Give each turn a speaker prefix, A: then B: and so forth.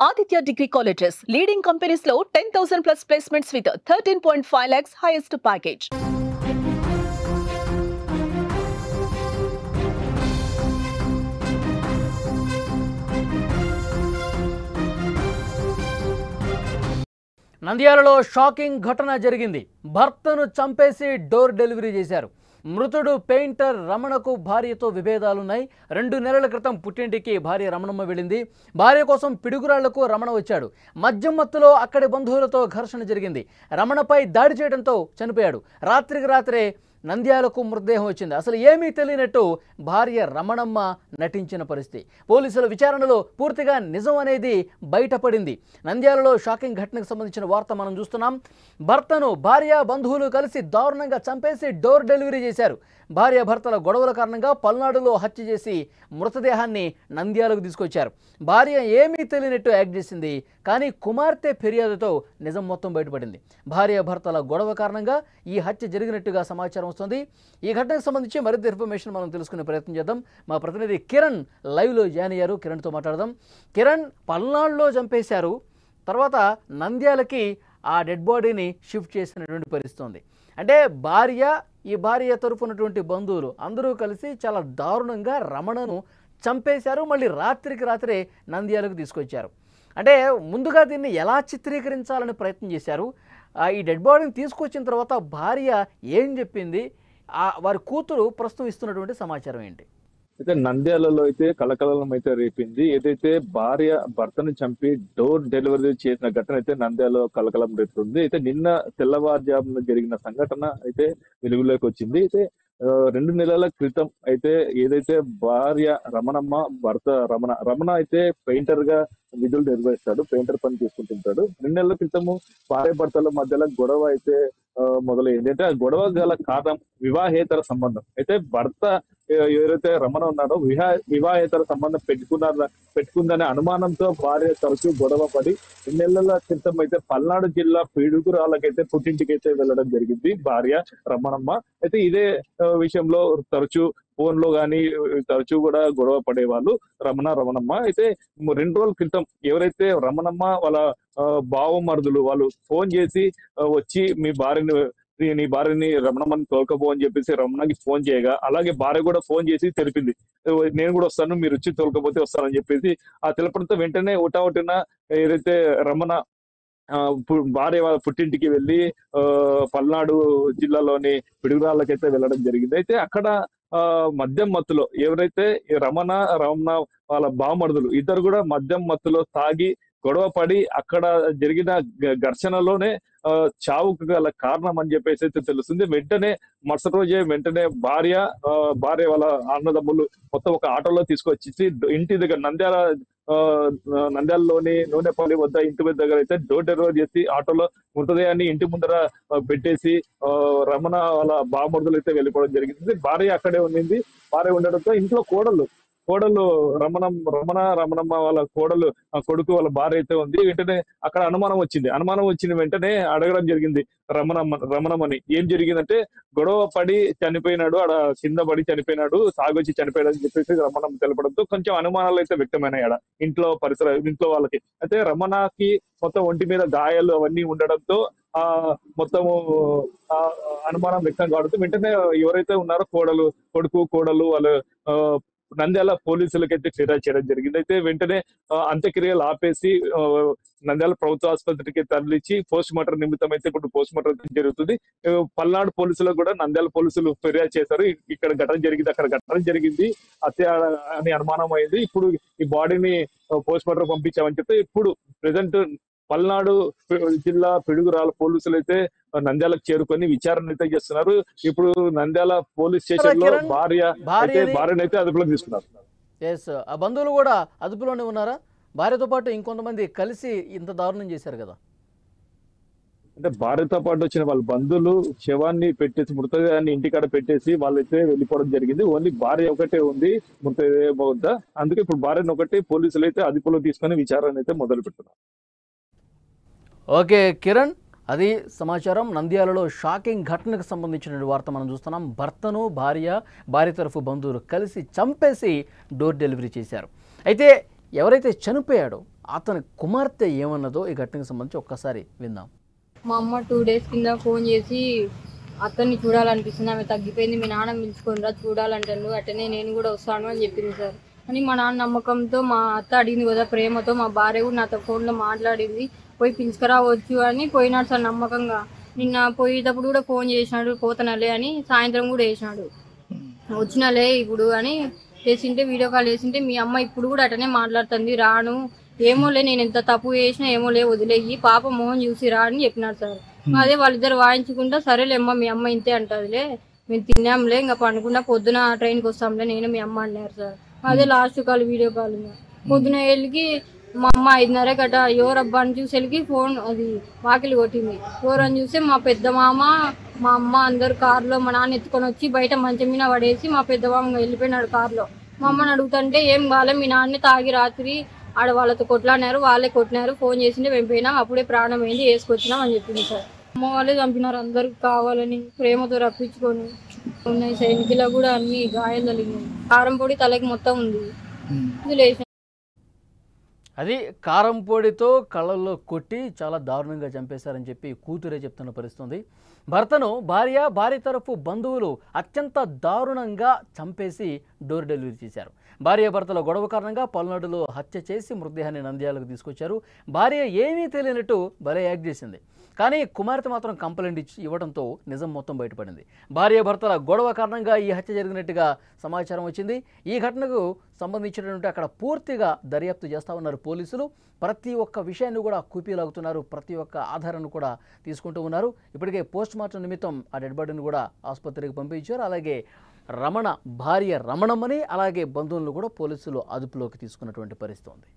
A: Aditya Degree Colleges, leading companies లో 10,000 plus placements with 13.5 lakhs highest package.
B: నంద్యాలలో shocking ఘటన జరిగింది. భర్తను చంపేసి డోర్ డెలివరీ చేశారు. మృతుడు పెయింటర్ రమణకు భార్యతో విభేదాలున్నాయి. 2 నెలల క్రితం పుట్టింటికి భార్య రమణమ్మ వెళ్ళింది. భార్య కోసం పిడుగురాళ్లకు రమణ వచ్చాడు. మద్యం మత్తులో అక్కడి బంధువులతో ఘర్షణ జరిగింది. రమణపై దాడి చేయడంతో చనిపోయాడు. రాత్రికి రాత్రే నంద్యాలకు మృతదేహం వచ్చింది. అసలు ఏమీ తెలియనట్టు భార్య రమణమ్మ నటించిన పరిస్థితి. పోలీసుల విచారణలో పూర్తిగా నిజం అనేది బయటపడింది. నంద్యాలలో షాకింగ్ ఘటనకు సంబంధించిన వార్త మనం చూస్తున్నాం. భర్తను భార్య బంధువులు కలిసి దారుణంగా చంపేసి డోర్ డెలివరీ చేశారు. భార్య భర్తల గొడవల కారణంగా పల్నాడులో హత్య చేసి మృతదేహాన్ని నంద్యాలకు తీసుకొచ్చారు. భార్య ఏమీ తెలియనట్టు యాక్ట్ చేసింది. కానీ కుమార్తె ఫిర్యాదుతో నిజం మొత్తం బయటపడింది. భార్య భర్తల గొడవ కారణంగా ఈ హత్య జరిగినట్టుగా సమాచారం వస్తుంది. ఈ ఘటనకు సంబంధించి మరింత ఇన్ఫర్మేషన్ మనం తెలుసుకునే ప్రయత్నం చేద్దాం. మా ప్రతినిధి కిరణ్ లైవ్లో జాయిన్ అయ్యారు. కిరణ్తో మాట్లాడదాం. కిరణ్, పల్నాడులో చంపేశారు, తర్వాత నంద్యాలకి ఆ డెడ్ బాడీని షిఫ్ట్ చేసినటువంటి పరిస్థితి ఉంది. అంటే ఈ భార్య తరపునటువంటి బంధువులు అందరూ కలిసి చాలా దారుణంగా రమణను చంపేశారు. మళ్ళీ రాత్రికి రాత్రే నంద్యాలకు తీసుకొచ్చారు. అంటే ముందుగా దీన్ని ఎలా చిత్రీకరించాలని ప్రయత్నం చేశారు? ఈ డెడ్ బాడీని తీసుకొచ్చిన తర్వాత భార్య ఏం చెప్పింది? వారి కూతురు ప్రస్తుతం ఇస్తున్నటువంటి సమాచారం ఏంటి?
C: అయితే నంద్యాలలో అయితే కలకలం అయితే రేపింది. ఏదైతే భార్య భర్తను చంపి డోర్ డెలివరీ చేసిన ఘటన అయితే నంద్యాలలో కలకలం రేపుతుంది. అయితే నిన్న తెల్లవారుజామున జరిగిన సంఘటన అయితే వెలుగులోకి వచ్చింది. అయితే 2 నెలల క్రితం అయితే ఏదైతే భార్య రమణమ్మ, భర్త రమణ అయితే పెయింటర్ గా విధులు నిర్వహిస్తాడు, పెయింటర్ పని చేసుకుంటుంటాడు. 2 నెలల క్రితము భార్య భర్తల మధ్యలో గొడవ అయితే మొదలైంది. అంటే ఆ గొడవ గల కారణం వివాహేతర సంబంధం. అయితే భర్త ఎవరైతే రమణ ఉన్నాడో వివాహేతర సంబంధం పెట్టుకుందనే అనుమానంతో భార్య తరచూ గొడవ పడి 2 నెలల క్రితం అయితే పల్నాడు జిల్లా పిడుగురాళ్ళకైతే పుట్టింటికి అయితే వెళ్ళడం జరిగింది భార్య రమణమ్మ. అయితే ఇదే విషయంలో తరచూ ఫోన్ లో గానీ తరచూ కూడా గొడవ పడేవాళ్ళు రమణమ్మ. అయితే 2 రోజుల క్రితం ఎవరైతే రమణమ్మ వాళ్ళ బావమరుదులు వాళ్ళు ఫోన్ చేసి వచ్చి నీ భార్యని రమణమ్మని తోలుకపో అని చెప్పేసి రమణకి ఫోన్ చేయగా, అలాగే భార్య కూడా ఫోన్ చేసి తెలిపింది, నేను కూడా వస్తాను, మీరు వచ్చి తోలుకపోతే వస్తానని చెప్పేసి ఆ తెలపడంతో వెంటనే ఒకటిన ఏదైతే రమణ భార్య వాళ్ళ పుట్టింటికి వెళ్ళి పల్నాడు జిల్లాలోని పిడుగురాళ్ళకైతే వెళ్ళడం జరిగింది. అయితే అక్కడ మద్యం మత్తులో ఎవరైతే రమణ వాళ్ళ బామరుదులు ఇద్దరు కూడా మద్యం మత్తులో తాగి గొడవ పడి అక్కడ జరిగిన ఘర్షణలోనే చావుకు గల కారణం అని చెప్పేసి అయితే తెలుస్తుంది. మరుసటి రోజే భార్య వాళ్ళ అన్నదమ్ములు మొత్తం ఒక ఆటోలో తీసుకొచ్చి ఇంటి దగ్గర నంద్యాలలోని నూనెపల్లి వద్ద ఇంటి దగ్గర అయితే డోర్ డెలివరీ చేసి ఆటోలో మృతదేహాన్ని ఇంటి ముందర పెట్టేసి రమణ వాళ్ళ బామరుదులు అయితే వెళ్ళిపోవడం జరిగింది. భార్య అక్కడే ఉండింది. భార్య ఉండడంతో ఇంట్లో కోడలు రమణమ్మ వాళ్ళ కొడుకు వాళ్ళ భార్య అయితే ఉంది. వెంటనే అక్కడ అనుమానం వచ్చింది. వెంటనే అడగడం జరిగింది రమణమ్మని, ఏం జరిగిందంటే గొడవ పడి చనిపోయినాడు, ఆడ కింద పడి చనిపోయినాడు, సాగొచ్చి చనిపోయాడు అని చెప్పేసి రమణమ్మ తెలపడంతో కొంచెం అనుమానాలు అయితే వ్యక్తమైనాయి ఆడ ఇంట్లో వాళ్ళకి. అయితే రమణకి మొత్తం ఒంటి మీద గాయాలు అవన్నీ ఉండడంతో మొత్తము అనుమానం వ్యక్తం కావడంతో వెంటనే ఎవరైతే ఉన్నారో కొడుకు కోడలు వాళ్ళు నంద్యాల పోలీసులకైతే ఫిర్యాదు చేయడం జరిగింది. అయితే వెంటనే అంత్యక్రియలు ఆపేసి నంద్యాల ప్రభుత్వ ఆసుపత్రికి తరలించి పోస్ట్ మార్టం నిమిత్తం అయితే ఇప్పుడు పోస్ట్ మార్టం జరుగుతుంది. పల్నాడు పోలీసులకు కూడా నంద్యాల పోలీసులు ఫిర్యాదు చేశారు. ఇక్కడ అక్కడ ఘటన జరిగింది, హత్య అని అనుమానం అయింది. ఇప్పుడు ఈ బాడీని పోస్ట్ మార్టం పంపించామని చెప్తే ఇప్పుడు ప్రెసెంట్ పల్నాడు జిల్లా పిడుగురాళ్ళ పోలీసులు అయితే నంద్యాలకు చేరుకొని విచారణ అయితే చేస్తున్నారు. ఇప్పుడు నంద్యాల పోలీస్ స్టేషన్ లో భార్యను అయితే అదుపులోకి తీసుకున్నారు.
B: ఆ బంధువులు కూడా అదుపులోనే ఉన్నారా? భార్యతో పాటు ఇంకొంతమంది కలిసి ఇంత దారుణం చేశారు కదా.
C: అంటే భార్యతో పాటు వచ్చిన వాళ్ళ బంధువులు శవాన్ని పెట్టేసి మృతదేహాన్ని ఇంటికాడ పెట్టేసి వాళ్ళైతే వెళ్ళిపోవడం జరిగింది. ఓన్లీ భార్య ఒకటే ఉంది మృతదేహం వద్ద. అందుకే ఇప్పుడు భార్యను ఒకటి పోలీసులు అయితే అదుపులో తీసుకొని విచారణ అయితే మొదలు పెడుతున్నారు.
B: ఓకే కిరణ్, అది సమాచారం. నంద్యాలలో షాకింగ్ ఘటనకు సంబంధించిన వార్త మనం చూస్తున్నాం. భర్తను భార్య తరఫు బంధువులు కలిసి చంపేసి డోర్ డెలివరీ చేశారు. అయితే ఎవరైతే చనిపోయాడో అతని కుమార్తె ఏమన్నదో ఈ ఘటనకు సంబంధించి ఒక్కసారి విందాం.
D: మా అమ్మ 2 days కింద ఫోన్ చేసి అతన్ని చూడాలనిపిస్తుంది, ఆమె తగ్గిపోయింది, మీ నాన్న పిలుచుకోనరా చూడాలంటాను, అట్టనే నేను కూడా వస్తాను అని చెప్పింది సార్. అని మా నాన్న నమ్మకంతో మా అత్త అడిగింది కదా ప్రేమతో, మా భార్య కూడా నాతో ఫోన్లో మాట్లాడింది, పోయి పిలుచుకురావచ్చు అని పోయినాడు సార్ నమ్మకంగా. నిన్న పోయేటప్పుడు కూడా ఫోన్ చేసినాడు, పోతనలే అని, సాయంత్రం కూడా వేసినాడు వచ్చినలే ఇప్పుడు అని చేసింటే, వీడియో కాల్ చేసింటే మీ అమ్మ ఇప్పుడు కూడా అటనే మాట్లాడుతుంది, రాను ఏమోలే నేను ఎంత తప్పు చేసినా ఏమోలే వదిలేయి, పాప మోహన్ చూసి రా అని చెప్పినారు సార్. అదే వాళ్ళిద్దరు వాయించుకుంటా సరేలేమ్మా మీ అమ్మ ఇంతే అంటదిలే, మేము తిన్నాంలే ఇంకా పండుకుంటా పొద్దున ట్రైన్కి వస్తాంలే నేను మీ అమ్మ అన్నారు సార్. అదే లాస్ట్ కాల్ వీడియో కాల్. పొద్దున వెళ్ళి మా అమ్మ 5:30 గట ఎవరబ్బా అని చూసేకి ఫోన్ అది వాకిలి కొట్టింది. ఎవరని చూస్తే మా పెద్ద మామ మా అమ్మ అందరు కారులో మా నాన్న ఎత్తుకొని వచ్చి బయట మంచం మీద పడేసి మా పెద్ద మామ వెళ్ళిపోయినాడు కారులో. మా అమ్మని అడుగుతుంటే ఏం కాలే, మీ నాన్నే తాగి రాత్రి ఆడ వాళ్ళతో కొట్లాడినారు, వాళ్ళే కొట్టినారు, ఫోన్ చేసింటే మేము పోయినాం, అప్పుడే ప్రాణం అయింది, వేసుకొచ్చినాం అని చెప్పింది సార్. అమ్మ వాళ్ళే చంపినారు అందరికి కావాలని, ప్రేమతో రప్పించుకొని. ఉన్నాయి సైనికులో కూడా అన్ని గాయాలు తగిలినాయి, కారం పొడి తలకి మొత్తం ఉంది.
B: అది కారం పొడితో కళ్ళల్లో కొట్టి చాలా దారుణంగా చంపేశారని చెప్పి కూతురే చెప్తున్న పరిస్థితి. భర్తను భార్య తరఫు బంధువులు అత్యంత దారుణంగా చంపేసి డోర్ డెలివరీ చేశారు. భార్యాభర్తల గొడవ కారణంగా పల్నాడులో హత్య చేసి మృతదేహాన్ని నంద్యాలకు తీసుకొచ్చారు. భార్య ఏమీ తెలియనట్టు భలే యాక్ట్ చేసింది, కానీ కుమార్తె మాత్రం కంప్లైంట్ ఇవ్వడంతో నిజం మొత్తం బయటపడింది. భార్యాభర్తల గొడవ కారణంగా ఈ హత్య జరిగినట్టుగా సమాచారం వచ్చింది. ఈ ఘటనకు సంబంధించినటువంటి అక్కడ పూర్తిగా దర్యాప్తు చేస్తూ ఉన్నారు పోలీసులు. ప్రతి ఒక్క విషయాన్ని కూడా కూపీలాగుతున్నారు, ప్రతి ఒక్క ఆధారాన్ని కూడా తీసుకుంటూ ఉన్నారు. ఇప్పటికే పోస్ట్ మార్టం నిమిత్తం ఆ డెడ్ బాడీని కూడా ఆసుపత్రికి పంపించారు. అలాగే రమణ భార్య రమణమ్మని అలాగే బంధువులను కూడా పోలీసులు అదుపులోకి తీసుకున్నటువంటి పరిస్థితి ఉంది.